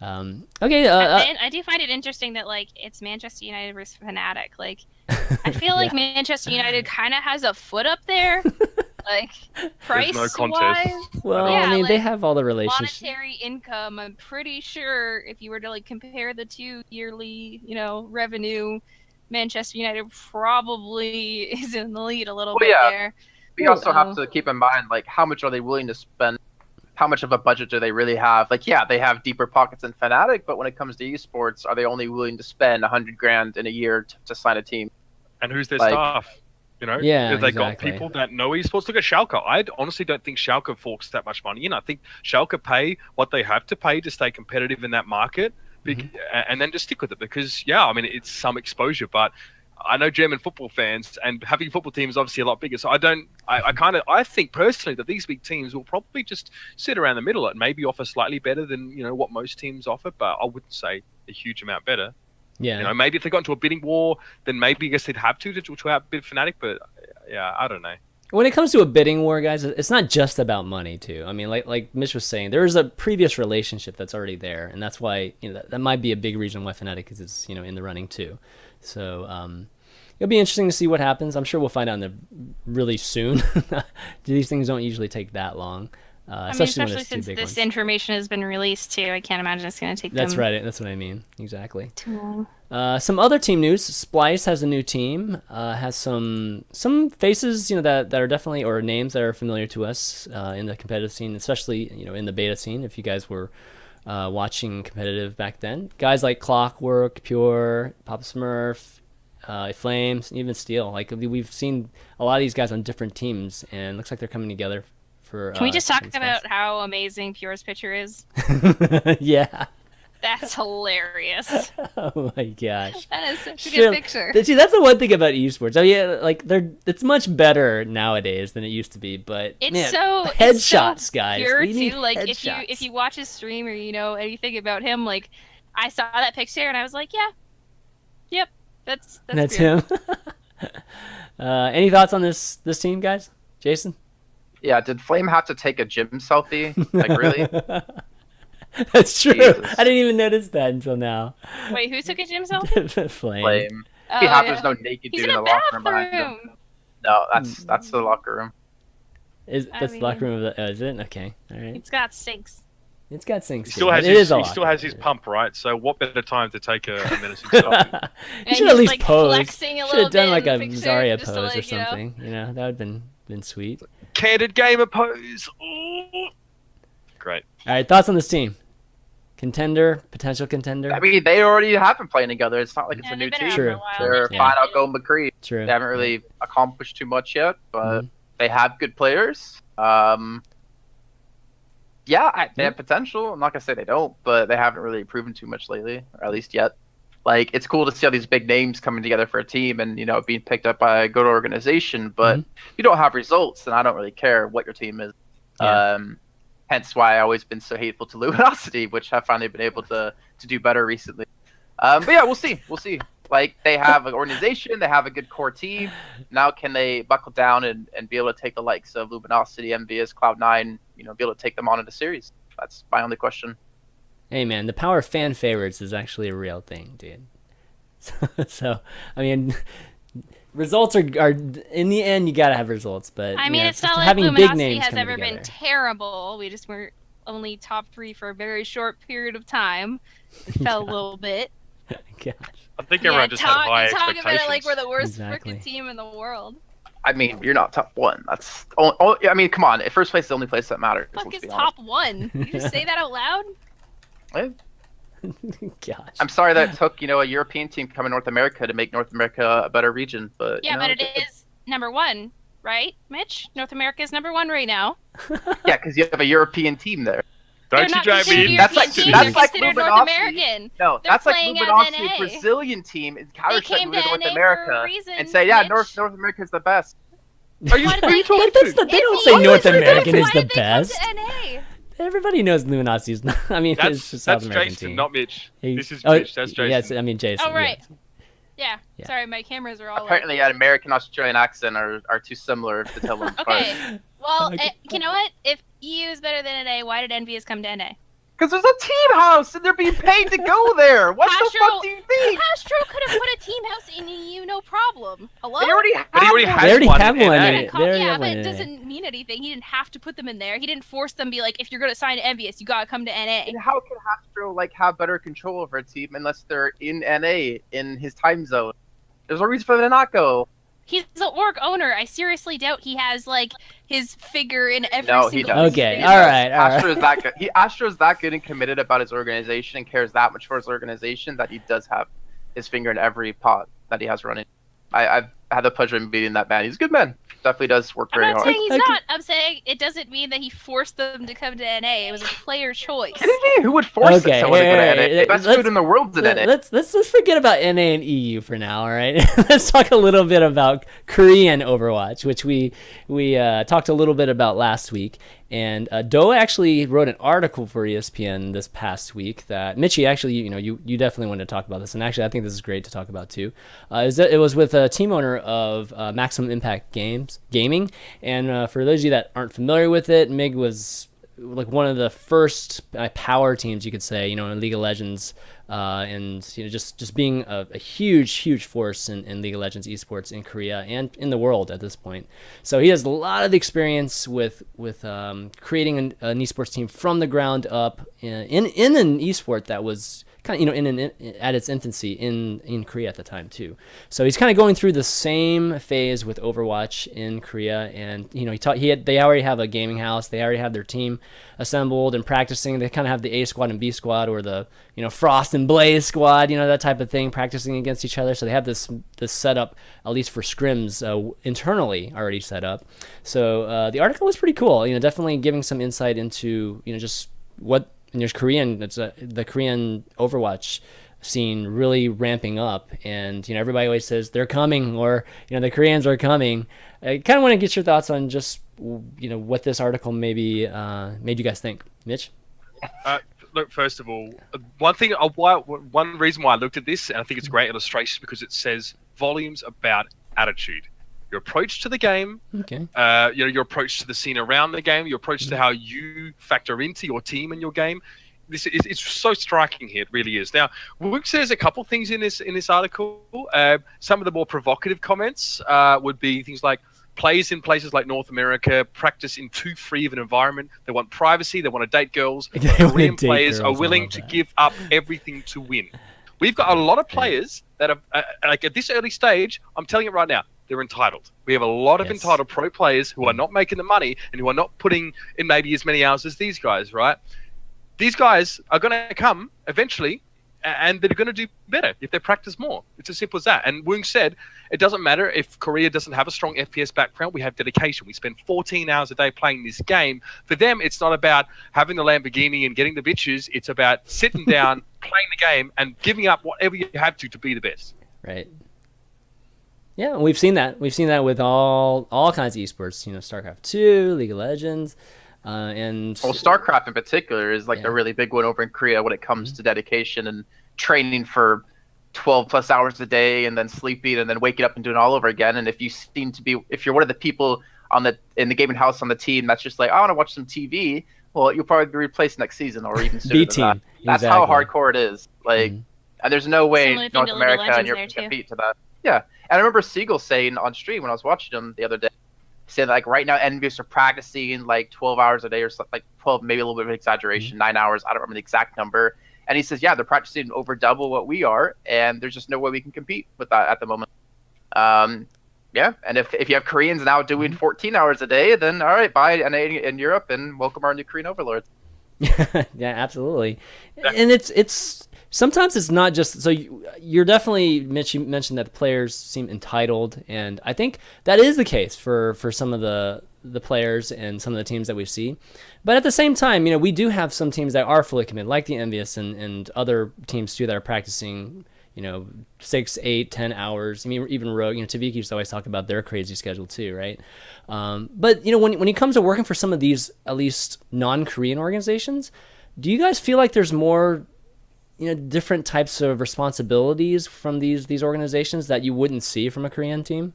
Okay. I do find it interesting that like it's Manchester United versus Fnatic. Like, I feel like Manchester United kind of has a foot up there, like price no contest. wise. Well, Yeah, I mean, they like, have all the relationships. Monetary income. I'm pretty sure if you were to like compare the two yearly, revenue, Manchester United probably is in the lead a little Well, bit yeah. there. We also have to keep in mind, like, how much are they willing to spend? How much of a budget do they really have? Like, yeah, they have deeper pockets than Fnatic, but when it comes to esports, are they only willing to spend $100,000 in a year to sign a team? And who's their Like- staff? Yeah, Have they exactly. got people that know esports? Look at Schalke. I honestly don't think Schalke forks that much money. I think Schalke pay what they have to pay to stay competitive in that market, and then just stick with it because, yeah, I mean, it's some exposure, but I know German football fans, and having football teams obviously a lot bigger. So I think personally that these big teams will probably just sit around the middle and maybe offer slightly better than what most teams offer, but I wouldn't say a huge amount better. Yeah. Maybe if they got into a bidding war, then maybe I guess they'd have to outbid Fnatic. But yeah, I don't know. When it comes to a bidding war, guys, it's not just about money, too. I mean, like Mitch was saying, there is a previous relationship that's already there, and that's why that might be a big reason why Fnatic is in the running too. So it'll be interesting to see what happens. I'm sure we'll find out really soon. These things don't usually take that long. Especially when it's since big this ones. information has been released too, I can't imagine it's going to take That's them right. That's what I mean. Exactly. too long. Some other team news. Splyce has a new team. Has some faces, that are definitely, or names that are familiar to us in the competitive scene, especially in the beta scene. If you guys were watching competitive back then, guys like Clockwork, Pure, Papa Smurf, Flames, even Steel. Like we've seen a lot of these guys on different teams, and it looks like they're coming together. Can we just talk about how amazing Pure's picture is? Yeah. That's hilarious. Oh my gosh. That is such a good picture. See, that's the one thing about esports. I mean, like it's much better nowadays than it used to be, but it's headshots, guys. Pure too. Like if you watch his stream or anything about him, like I saw that picture and I was like, yeah. Yep. That's him. Any thoughts on this team, guys? Jason? Yeah, did Flame have to take a gym selfie? Like, really? That's true. Jesus. I didn't even notice that until now. Wait, who took a gym selfie? Flame. There's no naked He's dude in in a the locker room behind bathroom. him. No, that's the locker room. That's the locker room of the... is it? Okay, all right. It's got sinks. It's got sinks. He still has his pump, right? So what better time to take a menacing selfie? You should at least pose. Flexing a should have done like a picture, Zarya just pose or something. That would have been sweet. Candid gamer pose. Ooh. Great. All right, thoughts on this team? Contender, potential contender. I mean, they already have been playing together. It's not like it's a new team. True. They're fine out going McCree. True. They haven't really accomplished too much yet, but they have good players. They have potential. I'm not gonna say they don't, but they haven't really proven too much lately, or at least yet. Like, it's cool to see all these big names coming together for a team and being picked up by a good organization. But if you don't have results, then I don't really care what your team is. Yeah. Hence why I've always been so hateful to Luminosity, which I've finally been able to do better recently. But yeah, we'll see. Like, they have an organization, they have a good core team. Now can they buckle down and be able to take the likes of Luminosity, MVS, Cloud9, be able to take them on in the series? That's my only question. Hey man, the power of fan favorites is actually a real thing, dude. So I mean, results are in the end you gotta have results, but I mean, it's not like having Luminosity big names has ever together. been terrible. We just were only top 3 for a very short period of time. It fell a little bit. Gosh. I think everyone just had high expectations. Talk about it like we're the worst Exactly. freaking team in the world. I mean, you're not top 1. That's I mean, come on. First place is the only place that matters. Fuck let's is be top honest. 1? You just say that out loud? Gosh. I'm sorry that it took a European team coming to North America to make North America a better region, but Yeah, but it is number 1, right, Mitch? North America is number 1 right now. Yeah, because you have a European team there. Don't They're you drive not me? That's like considered North Luminosity. American. No, They're that's like playing as Luminosity, NA. a Brazilian team, and counter came to to North NA for a America reason, and say, yeah, Mitch. North America is the best. Are you Why did are you they- talking That's to? not, they don't If say you- North Why did American they is the come to best. NA? Everybody knows Luminosity is not. I mean, it's a South That's American Jason, team. not Mitch. This is Oh, Mitch. That's Jason. Yes, I mean Jason. Oh, right. yes. Yeah. Sorry, my cameras are all Apparently, an American Australian accent are too similar to tell them apart. Okay. Well, Okay. you know what? If EU is better than NA, why did NVS come to NA? Because there's a team house and they're being paid to go there. What the fuck do you think? Astro could have put a team house in EU, no problem. Hello? They already have But he already one. has They already one have in one. NA. They already Yeah, have but one it in doesn't mean anything. He didn't have to put them in there. He didn't force them to be like, if you're going to sign MVS, you got to come to NA. And how can Astro have better control over a team unless they're in NA in his time zone? There's no reason for them to not go. He's the org owner. I seriously doubt he has, his figure in every No, he single does. Okay, series. all right. Astro is that good. Astro's that good and committed about his organization and cares that much for his organization that he does have his finger in every pot that he has running. I've had the pleasure of meeting that man. He's a good man. Definitely does work I'm very not hard. saying he's I can- not. I'm saying it doesn't mean that he forced them to come to NA. It was a player choice. Kidding me? Who would force Okay, someone to go to hey, NA? The best let's- food in the world's in NA. Let's forget about NA and EU for now. All right, let's talk a little bit about Korean Overwatch, which we talked a little bit about last week. And Doe actually wrote an article for ESPN this past week that Mitchie actually, you definitely wanted to talk about this, and actually I think this is great to talk about too. It was with a team owner of Maximum Impact Gaming, and for those of you that aren't familiar with it, Mig was like one of the first power teams, you could say, in League of Legends, and just being a huge force in League of Legends esports in Korea and in the world at this point. So he has a lot of experience with creating an esports team from the ground up in an esport that was kind of at its infancy in Korea at the time too. So he's kind of going through the same phase with Overwatch in Korea, and they already have a gaming house, they already have their team assembled and practicing. They kind of have the A squad and B squad, or the Frost and Blaze squad, that type of thing, practicing against each other. So they have this setup, at least for scrims, internally already set up. So the article was pretty cool, definitely giving some insight into just what Korean, the Korean Overwatch scene really ramping up, and everybody always says they're coming, or the Koreans are coming. I kind of want to get your thoughts on just what this article maybe made you guys think. Mitch? Look, first of all, one reason why I looked at this, and I think it's a great illustration, because it says volumes about attitude. Your approach to the game, okay. Your approach to the scene around the game, your approach to how you factor into your team and your game. It's so striking here. It really is. Now, Wook says a couple things in this article. Some of the more provocative comments would be things like, players in places like North America practice in too free of an environment. They want privacy. They want to date girls. Korean players are willing to give up everything to win. We've got a lot of players that are like at this early stage. I'm telling you right now, they're entitled. We have a lot of entitled pro players who are not making the money and who are not putting in maybe as many hours as these guys, right? These guys are going to come eventually, and they're going to do better if they practice more. It's as simple as that. And Woong said, it doesn't matter if Korea doesn't have a strong FPS background. We have dedication. We spend 14 hours a day playing this game. For them, it's not about having the Lamborghini and getting the bitches. It's about sitting down, playing the game, and giving up whatever you have to be the best. Right. Yeah, we've seen that. We've seen that with all kinds of esports. StarCraft 2, League of Legends, and StarCraft in particular is like a really big one over in Korea when it comes to dedication and training for 12 plus hours a day, and then sleeping, and then waking up and doing it all over again. And if you're one of the people in the gaming house on the team that's just like, I want to watch some TV, well, you'll probably be replaced next season or even sooner than that. That's how hardcore it is. Like, and there's no way North America and Europe can compete to that. Yeah. And I remember Siegel saying on stream when I was watching him the other day, saying like right now NBS are practicing like 12 hours a day or something, like 12, maybe a little bit of an exaggeration, 9 hours. I don't remember the exact number. And he says, yeah, they're practicing over double what we are, and there's just no way we can compete with that at the moment. Yeah, and if you have Koreans now doing 14 hours a day, then all right, bye in Europe, and welcome our new Korean overlords. Yeah, absolutely. And it's sometimes it's not just so you're definitely, Mitch, you mentioned that the players seem entitled, and I think that is the case for some of the players and some of the teams that we see. But at the same time, we do have some teams that are fully committed, like the Envious and other teams too that are practicing 6, 8, 10 hours. I mean, even Rogue, Taviki used to always talk about their crazy schedule too, right? But when it comes to working for some of these at least non-Korean organizations, do you guys feel like there's more different types of responsibilities from these organizations that you wouldn't see from a Korean team?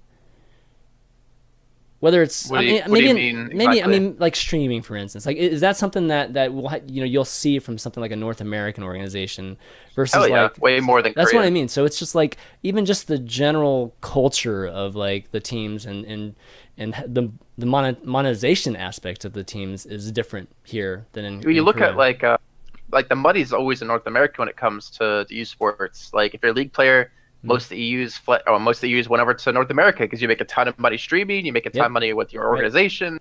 Whether it's what do you mean exactly? I mean like streaming, for instance. Like, is that something that will you'll see from something like a North American organization versus like way more than that's Korea. what I mean. So it's just like even just the general culture of like the teams and the monetization aspect of the teams is different here than in. When you look Korea. at like the money's always in North America when it comes to esports. Like if you're a league player, most of the EUs went over to North America because you make a ton of money streaming, you make a ton of money with your organization.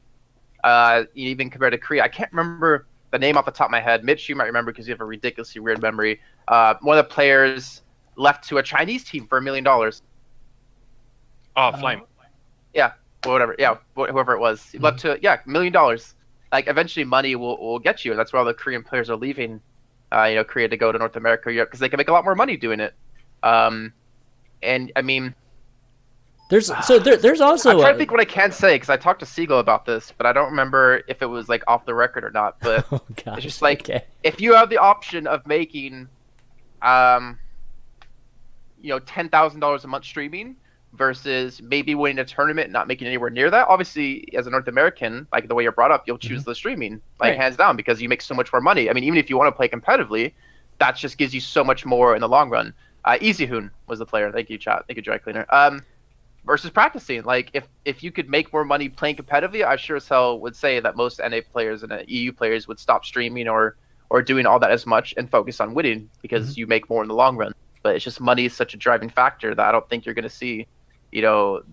Even compared to Korea, I can't remember the name off the top of my head. Mitch, you might remember because you have a ridiculously weird memory. One of the players left to a Chinese team for $1 million. Oh, Flame. Yeah, whatever. Yeah, whoever it was, left to $1 million. Like eventually, money will get you, and that's why all the Korean players are leaving. Korea to go to North America or Europe because they can make a lot more money doing it. And I mean, there's also I'm trying to think what I can say because I talked to Siegel about this, but I don't remember if it was like off the record or not. But it's just like if you have the option of making $10,000 a month streaming versus maybe winning a tournament and not making anywhere near that. Obviously, as a North American, like the way you're brought up, you'll choose the streaming, like hands down, because you make so much more money. I mean, even if you want to play competitively, that just gives you so much more in the long run. EasyHoon was the player. Thank you, chat. Thank you, Dry Cleaner. Versus practicing. Like, if you could make more money playing competitively, I sure as hell would say that most NA players and EU players would stop streaming or doing all that as much and focus on winning, because you make more in the long run. But it's just money is such a driving factor that I don't think you're going to see,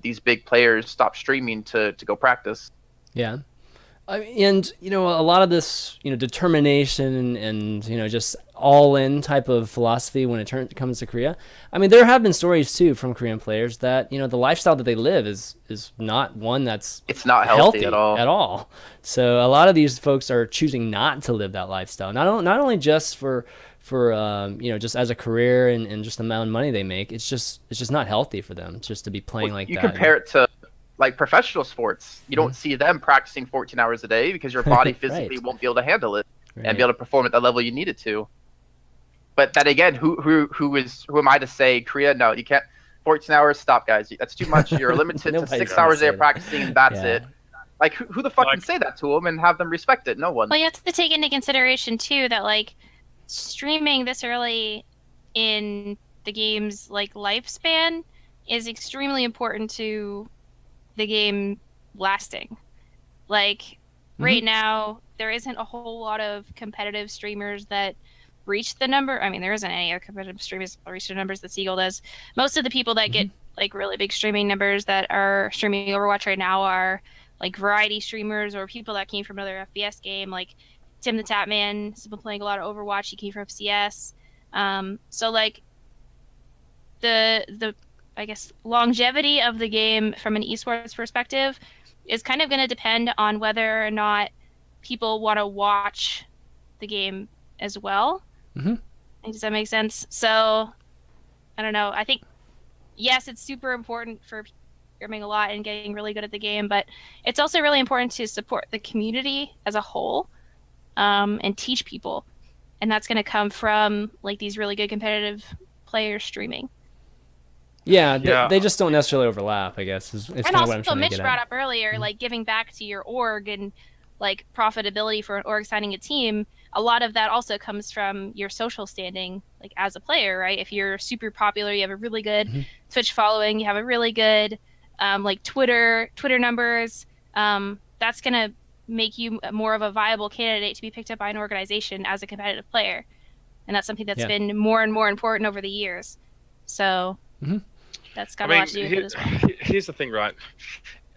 these big players stop streaming to go practice. Yeah. And, a lot of this, determination and just all-in type of philosophy when it comes to Korea. I mean, there have been stories, too, from Korean players that, the lifestyle that they live is not one that's it's not healthy at all. So a lot of these folks are choosing not to live that lifestyle, not only just for just as a career and just the amount of money they make. It's just not healthy for them just to be playing like that. You compare it to like professional sports. You don't see them practicing 14 hours a day because your body physically won't be able to handle it and be able to perform at the level you need it to. But then again, who am I to say Korea? No, you can't. 14 hours, stop, guys. That's too much. You're limited to 6 hours a day of practicing, and that's it. Like, who the fuck can say that to them and have them respect it? No one. Well, you have to take into consideration too that like streaming this early in the game's like lifespan is extremely important to the game lasting. Like right now, there isn't a whole lot of competitive streamers that reach the number. I mean, there isn't any other competitive streamers that reach the numbers that Seagull does. Most of the people that get like really big streaming numbers that are streaming Overwatch right now are like variety streamers or people that came from another FPS game, like Tim the Tapman has been playing a lot of Overwatch. He came from CS. So like the I guess longevity of the game from an esports perspective is kind of going to depend on whether or not people want to watch the game as well. Does that make sense? So I don't know. I think yes, it's super important for streaming a lot and getting really good at the game, but it's also really important to support the community as a whole. And teach people, and that's going to come from like these really good competitive players streaming. They just don't necessarily overlap, I guess. It's and kind of what I'm trying to Mitch get brought at. up earlier, like giving back to your org and like profitability for an org signing a team. A lot of that also comes from your social standing, like as a player, right? If you're super popular, you have a really good Twitch following, you have a really good like Twitter numbers. That's going to make you more of a viable candidate to be picked up by an organization as a competitive player. And that's something that's been more and more important over the years. So that's got a lot to do with it as well. Here's the thing, right?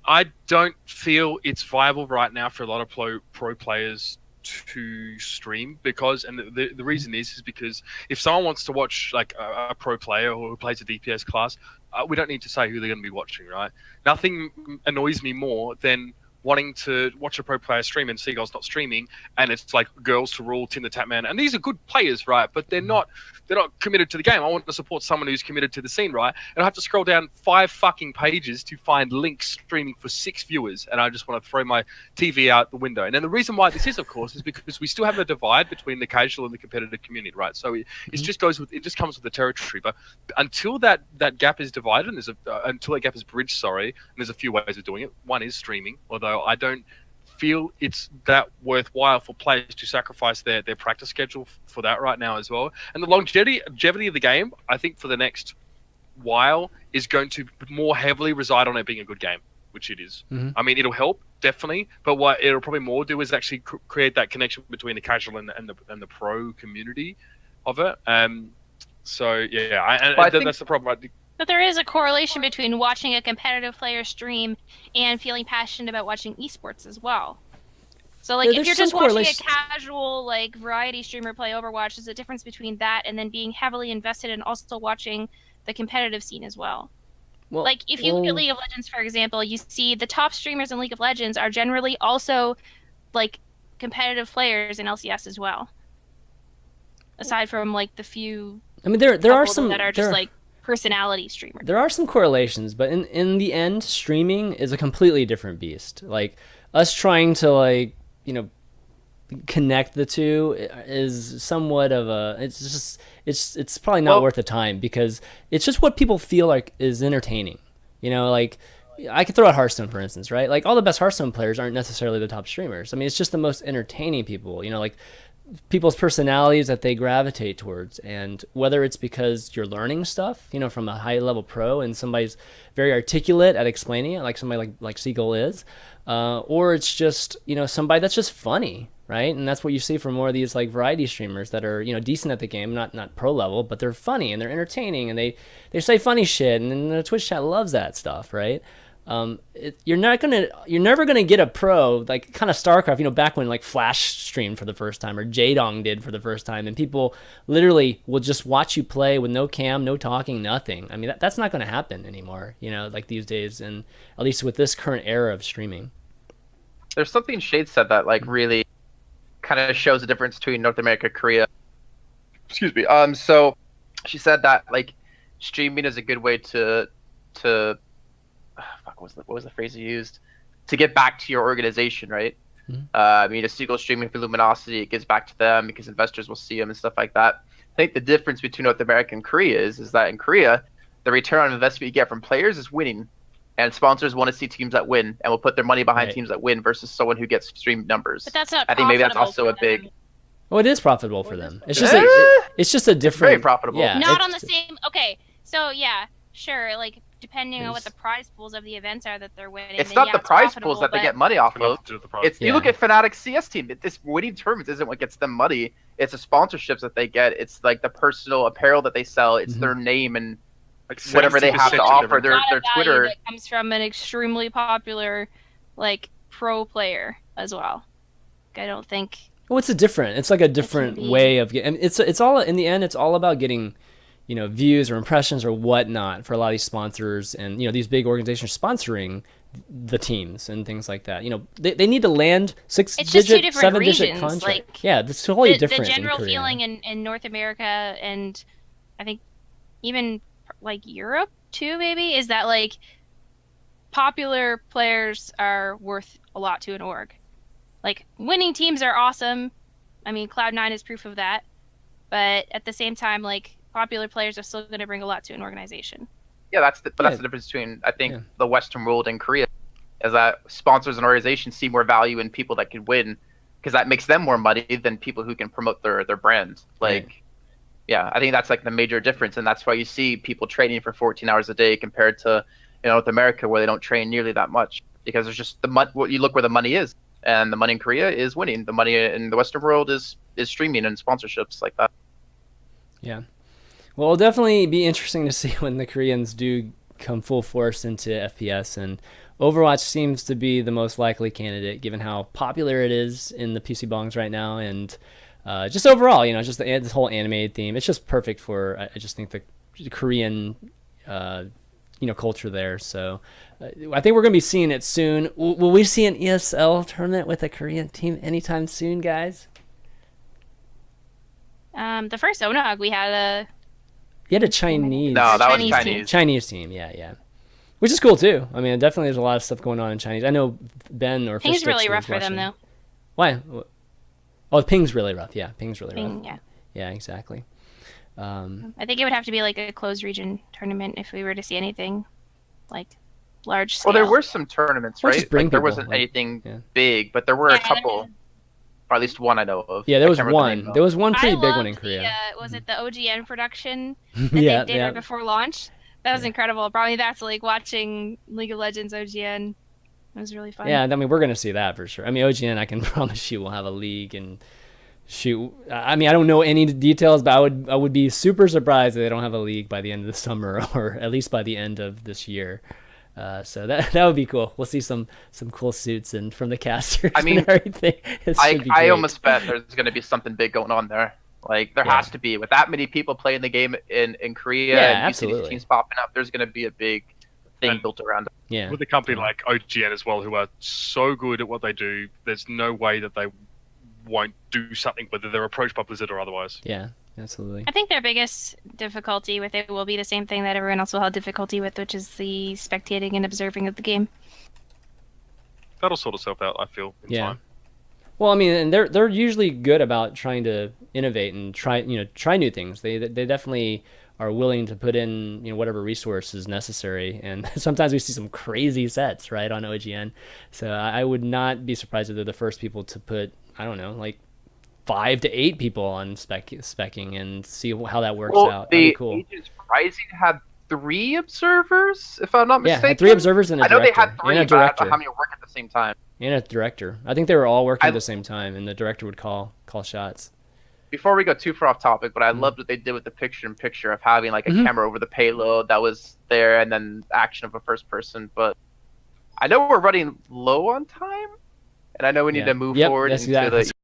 I don't feel it's viable right now for a lot of pro players to stream because, and the reason is because if someone wants to watch like a pro player who plays a DPS class, we don't need to say who they're going to be watching, right? Nothing annoys me more than wanting to watch a pro player stream and Seagull's not streaming, and it's like girls to rule, Tim the Tapman, and these are good players, right? But they're not committed to the game. I want to support someone who's committed to the scene, right? And I have to scroll down 5 fucking pages to find links streaming for 6 viewers, and I just want to throw my TV out the window. And then the reason why this is, of course, is because we still have a divide between the casual and the competitive community, right? So it just comes with the territory. But until that gap is divided, and until that gap is bridged, and there's a few ways of doing it. One is streaming, although I don't feel it's that worthwhile for players to sacrifice their practice schedule for that right now as well. And the longevity of the game, I think for the next while, is going to more heavily reside on it being a good game, which it is. I mean, it'll help, definitely, but what it'll probably more do is actually create that connection between the casual and the pro community of it. So, yeah, that's the problem. But there is a correlation between watching a competitive player stream and feeling passionate about watching esports as well. So, like, if you're just watching a casual, like, variety streamer play Overwatch, there's a difference between that and then being heavily invested in also watching the competitive scene as well. Like, if you look at League of Legends, for example, you see the top streamers in League of Legends are generally also, like, competitive players in LCS as well. Aside from, like, the few... I mean, there are some... that are just, like, personality streamer. There are some correlations, but in the end, streaming is a completely different beast. Like, us trying to, like, connect the two is somewhat of a... It's probably not worth the time because it's just what people feel like is entertaining. You know, like I could throw out Hearthstone for instance, right? Like all the best Hearthstone players aren't necessarily the top streamers. I mean, it's just the most entertaining people. You know, like people's personalities that they gravitate towards, and whether it's because you're learning stuff, you know, from a high level pro and somebody's very articulate at explaining it, like somebody like Seagull is, or it's just, you know, somebody that's just funny, right? And that's what you see from more of these like variety streamers that are, you know, decent at the game, not pro level, but they're funny and they're entertaining and they say funny shit, and then the Twitch chat loves that stuff, right? You're never gonna get a pro like kind of StarCraft, you know, back when like Flash streamed for the first time or Jaedong did for the first time, and people literally will just watch you play with no cam, no talking, nothing. I mean, that's not gonna happen anymore, you know, like these days, and at least with this current era of streaming. There's something Shayed said that like really kind of shows the difference between North America, Korea. Excuse me. So she said that like streaming is a good way to what was the phrase you used? To get back to your organization, right? Mm-hmm. I mean, a Seagull streaming for Luminosity, it gives back to them because investors will see them and stuff like that. I think the difference between North America and Korea is that in Korea, the return on investment you get from players is winning, and sponsors want to see teams that win and will put their money behind teams that win versus someone who gets streamed numbers. But that's not. I think maybe that's also a big. Well, it is profitable for them. It's just it's just a different. It's very profitable. Yeah, not on the same. Okay, so yeah, sure, like. Depending on what the prize pools of the events are that they're winning. It's not the prize pools that they get money off of. You look at Fnatic CS team. This winning tournaments isn't what gets them money. It's the sponsorships that they get. It's like the personal apparel that they sell. It's their name and like whatever they have to offer. Their Twitter. That comes from an extremely popular, like pro player as well. I don't think. Well, it's It's like a different way of getting. It's all in the end. It's all about getting, you know, views or impressions or whatnot for a lot of these sponsors and, you know, these big organizations sponsoring the teams and things like that. You know, they need to land 6-digit, 7-digit contract. Like, yeah, that's totally different. The general feeling in North America and I think even like Europe too, maybe, is that like popular players are worth a lot to an org. Like winning teams are awesome. I mean, Cloud9 is proof of that. But at the same time, like, popular players are still going to bring a lot to an organization. Yeah, that's the difference between, I think, the Western world and Korea, is that sponsors and organizations see more value in people that can win, because that makes them more money than people who can promote their brand. Like, yeah, I think that's like the major difference, and that's why you see people training for 14 hours a day compared to, you know, North America, where they don't train nearly that much, because there's just you look where the money is, and the money in Korea is winning. The money in the Western world is streaming and sponsorships like that. Yeah. Well, it'll definitely be interesting to see when the Koreans do come full force into FPS, and Overwatch seems to be the most likely candidate given how popular it is in the PC bongs right now, and just overall, you know, just this whole animated theme. It's just perfect for, I just think, the Korean, you know, culture there. So I think we're going to be seeing it soon. Will we see an ESL tournament with a Korean team anytime soon, guys? The first ONAG we had You had a Chinese. No, that was Chinese. Chinese team, yeah. Which is cool too. I mean, definitely there's a lot of stuff going on in Chinese. I know Ben or Ping's really rough for them though. Why? Oh, Ping's really rough. Yeah, Ping's really rough. Yeah. Yeah, exactly. I think it would have to be like a closed region tournament if we were to see anything like large scale. Well, there were some tournaments, right? Like, there wasn't anything big, but there were a couple. Or at least one I know of. Yeah, there was one. There was one pretty big one in Korea. Was it the OGN production that they did right before launch? That was incredible. Probably that's like watching League of Legends OGN. It was really fun. Yeah, I mean, we're going to see that for sure. I mean, OGN, I can promise you, will have a league and shoot. I mean, I don't know any details, but I would be super surprised if they don't have a league by the end of the summer, or at least by the end of this year. So that would be cool. We'll see some cool suits and from the casters. I mean, and everything. I almost bet there's going to be something big going on there. Like there has to be, with that many people playing the game in Korea and you see these teams popping up. There's going to be a big thing built around it. Yeah. With a company like OGN as well, who are so good at what they do, there's no way that they won't do something, whether they're approached by Blizzard or otherwise. Yeah. Absolutely. I think their biggest difficulty with it will be the same thing that everyone else will have difficulty with, which is the spectating and observing of the game. That'll sort itself out, I feel, in time. Well, I mean, and they're usually good about trying to innovate and try new things. They definitely are willing to put in, whatever resources necessary. And sometimes we see some crazy sets, right, on OGN. So I would not be surprised if they're the first people to put, I don't know, like 5 to 8 people on specking and see how that works out. That'd be cool. Agents Rising had 3 observers, if I'm not mistaken. Yeah, had 3 observers and a director. I know they had 3, and a but I don't director. know how many work at the same time. And a director. I think they were all working at the same time, and the director would call shots. Before we go too far off topic, but I loved what they did with the picture-in-picture of having like a camera over the payload that was there, and then action of a first person. But I know we're running low on time, and I know we need to move forward into the